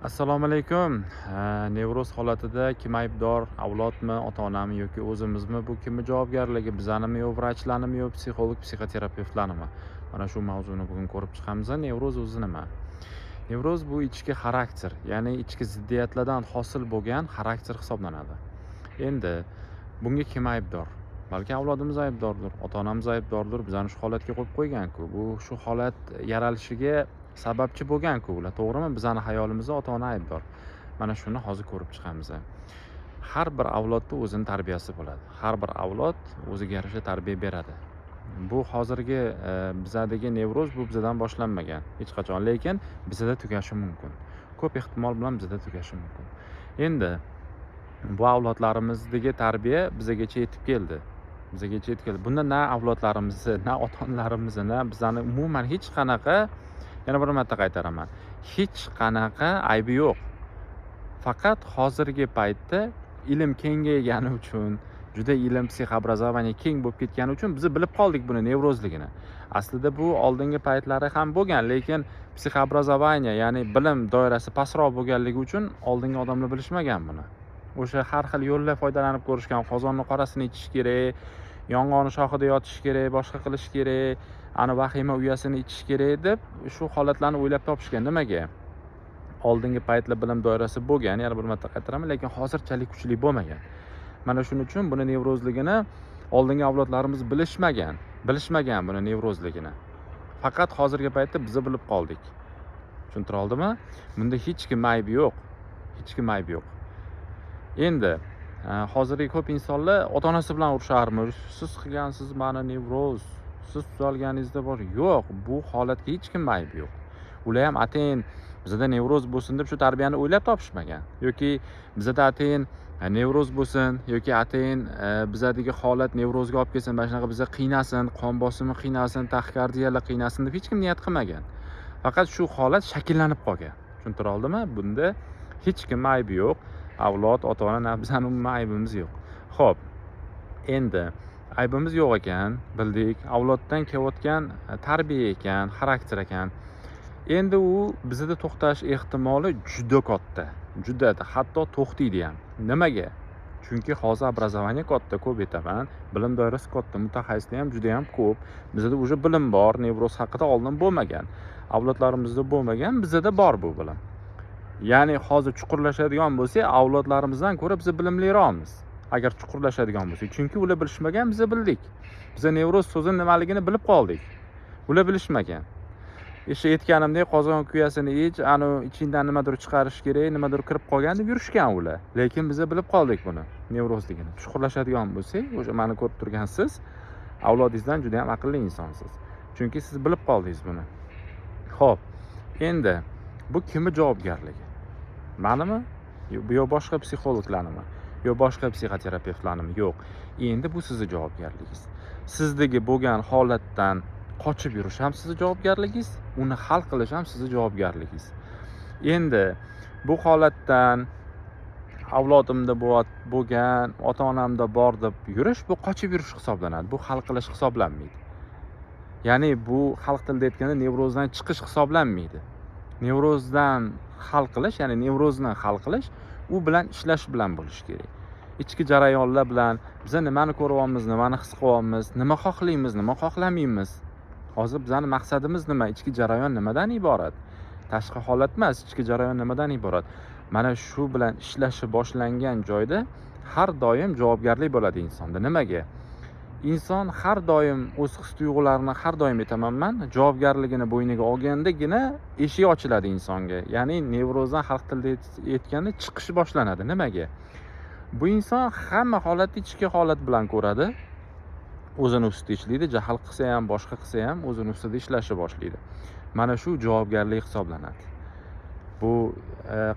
Assalomu alaykum. Nevroz holatida kim aybdor? Avlodmi, ota-onami yoki o'zimizmi? Bu kimni javobgarligi? Bizanimi yo vrachlarnimi yo psixolog, psixoterapevtlarnimi? Mana shu mavzuni bugun ko'rib chiqamiz. Nevroz o'zi nima? Nevroz bu ichki xarakter, ya'ni ichki ziddiyatlardan hosil bo'lgan xarakter hisoblanadi. Endi bunga kim aybdor? Balki avlodimiz aybdordir, ota-onamiz aybdordir, bizani shu holatga qo'yib qo'ygan-ku. Bu shu holat yaralishiga sababchi bo'lgan-ku ular, to'g'rimi? Bizani hayolimizda ota-ona aybdor. Mana shuni hozir ko'rib chiqamiz. Har bir avlodda o'zini tarbiyasi bo'ladi. Har bir avlod o'ziga yarasha tarbiya beradi. Bu hozirgi bizadagi nevroz bu bizadan boshlanmagan hech qachon, lekin bizada tugashi mumkin. Ko'p ehtimol bilan bizada tugashi mumkin. Endi bu avlodlarimizdagi tarbiya bizagacha yetib keldi. Bunda na avlodlarimizni, na ota-onalarimizni, na bizani umuman hech qanaqa, yana bir marta qaytaraman, hech qanaqa aybi yo'q. Faqat hozirgi paytda ilm kengaygani uchun, juda ilm psixoobrazovaniya keng bo'lib ketgani uchun biz bilib qoldik buni nevrozligini. Aslida bu oldingi paytlari ham bo'lgan, lekin psixoobrazovaniya, ya'ni bilim doirasi pastroq bo'lganligi uchun oldingi odamlar bilishmagan buni. O'sha har xil yo'llar foydalanib ko'rishgan, qozonni qorasini ichish kerak, yong'oqni shoxida yotish kerak, boshqa qilish kerak, ani vahima uyasini ichish kerak deb shu holatlarni o'ylab topishgan. Nimaga? Oldingi paytlar bilim doirasi bo'lgan, yana bir marta qaytaraman, lekin hozirchalik kuchli bo'lmagan. Mana shuning uchun buni nevrozligini oldingi avlodlarimiz bilishmagan buni nevrozligini. Faqat hozirgi paytda biz bilib qoldik. Tushuntira oldimmi? Bunda hech kim aybi yo'q. Endi hozirgi ko'p insonlar ota-onasi bilan urusharmish. Siz qilgansiz mani nevroz, siz tuzalganingizda bor. Yo'q, bu holatga hech kim aybi yo'q. Ular ham atayin bizada nevroz bo'lsin deb shu tarbiyani o'ylab topishmagan. Yoki bizada atayin nevroz bo'lsin yoki atayin bizadagi holat nevrozga olib kelsin, mana shunaqa biza qiynasin, qon bosimi qiynasin, taxikardiyalar qiynasin deb hech kim niyat qilmagan. Faqat shu holat shakllanib qolgan. Tushuntira oldimmi? Bunda hech kim aybi yo'q. Avlod, ota-ona, bizani umuman aybimiz yo'q. Xo'p, endi aybimiz yo'q ekan, bildik. Avloddan kelayotgan tarbiya ekan, xarakter ekan. Endi u bizda to'xtash ehtimoli juda katta. Juda, hatto to'xtaydi ham. Nimaga? Chunki hozir obrazovaniya katta, ko'p aytaman. Bilim doirasi katta, mutaxassislar ham juda ham ko'p. Bizda o'sha bilim bor, nevroz haqida oldin bo'lmagan. Avlodlarimizda bo'lmagan, bizda bor bu bilim. Ya'ni hozir chuqurlashadigan bo'lsak, avlodlarimizdan ko'ra biz bilimliroqmiz. Agar chuqurlashadigan bo'lsak, chunki ular bilishmagan, biz bildik. Biz nevroz so'zini nimaligini bilib qoldik. Ular bilishmagan. Aytganimdek, qozon kuyasini ani ichingdan nimadir chiqarish kerak, nimadir kirib qolgan deb yurishgan ular. Lekin biz bilib qoldik buni, nevrozligini. Chuqurlashadigan bo'lsak, o'sha meni ko'rib turgansiz, avlodingizdan juda ham aqlli insonsiz. Chunki siz bilib qoldingiz buni. Xo'p, endi bu kimning javobgarligi? Manimi? Yo boshqa psixologlarnimi? Yo boshqa psixoterapevtlarnimi? Yo'q. Endi bu sizning javobgarligingiz. Sizdagi bo'lgan holatdan qochib yurish ham sizning javobgarligingiz, uni hal qilish ham sizning javobgarligingiz. Endi bu holatdan avlodimda bo'lgan, ota-onamda bor deb yurish, bu qochib yurish hisoblanadi. Bu hal qilish hisoblanmaydi. Ya'ni bu xalq tilida aytganda nevrozdan chiqish hisoblanmaydi. Nevrozdan hal qilish, ya'ni nevrozni hal qilish, u bilan ishlash bilan bo'lish kerak. Ichki jarayonlar bilan biz nimani ko'ryapmiz, nimani his qilyapmiz, nima xohlaymiz, nima xohlamaymiz. Hozir bizning maqsadimiz nima? Ichki jarayon nimadan iborat? Tashqi holat emas, ichki jarayon nimadan iborat? Mana shu bilan ishlashi boshlangan joyda har doim javobgarlik bo'ladi insonda. Nimaga? Inson har doim o'z his-tuyg'ularini har doim aytaman, javobgarligini bo'yniga olgandagina eshik ochiladi insonga. Ya'ni nevrozdan xalq tilida aytganda chiqishi boshlanadi. Nimaga? Bu inson hamma holatni ichki holat bilan ko'radi. O'zini ustida ishlaydi, jahl qilsa ham, boshqa qilsa ham o'zini ustida ishlashni boshlaydi. Mana shu javobgarlik hisoblanadi. Bu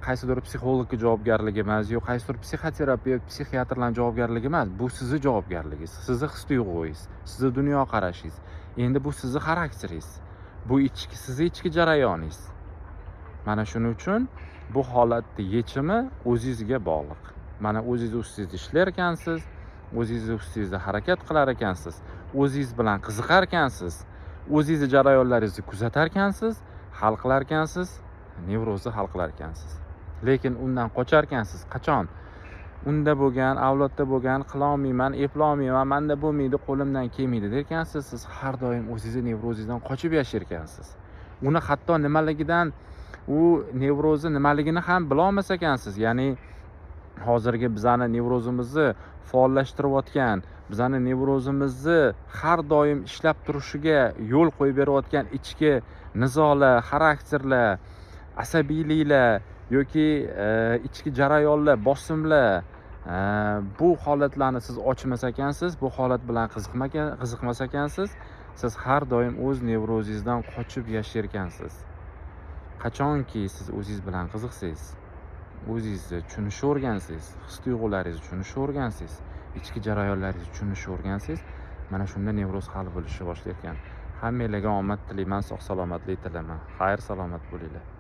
qaysidir psixologga javobgarligi emas, yo'q qaysidir psixoterapevt, psixiatrlarning javobgarligi emas. Bu sizning javobgarligingiz, sizning his-tuyg'ungiz, sizning dunyoqarashingiz. Endi bu sizning xarakteringiz. Bu sizning ichki jarayoningiz. Mana shuning uchun bu holatning yechimi o'zingizga bog'liq. Mana o'zingiz ustingizda ishlar ekansiz, o'zingiz ustingizda harakat qilar ekansiz, o'zingiz bilan qiziqar ekansiz, o'zingiz jarayonlaringizni kuzatar ekansiz, hal qilar ekansiz, nevrozni hal qilar ekansiz. lekin undan qocharkansiz. Qachon? unda bo'lgan, avlodda bo'lgan, qilolmayman, eplolmayman, manda bo'lmaydi, qo'limdan kelmaydi derkansiz, siz har doim o'zingizni nevrozingizdan qochib yasharkansiz. Uni hatto nimaligidan, u nevrozi nimaligini ham bilolmas ekansiz. Ya'ni hozirgi bizani nevrozimizni faollashtirayotgan, bizani nevrozimizni har doim ishlab turishiga yo'l qo'yib berayotgan ichki nizolar, xarakterlar, asabiyliklar yoki ichki jarayonlar, bosimlar, bu holatlarni siz ochmas ekansiz, bu holat bilan qiziqmas ekansiz, siz har doim o'z nevrozingizdan qochib yasharkansiz. Qachonki siz o'zingiz bilan qiziqsangiz, o'zingizni tushunishni o'rgansangiz, his-tuyg'ularingizni tushunishni o'rgansangiz, ichki jarayonlaringizni tushunishni o'rgansangiz, mana shunda nevroz hal bo'lishni boshlayotgan. Hammanglarga omad tilayman, sog' salomatlik tilayman. Xayr, salomat bo'linglar.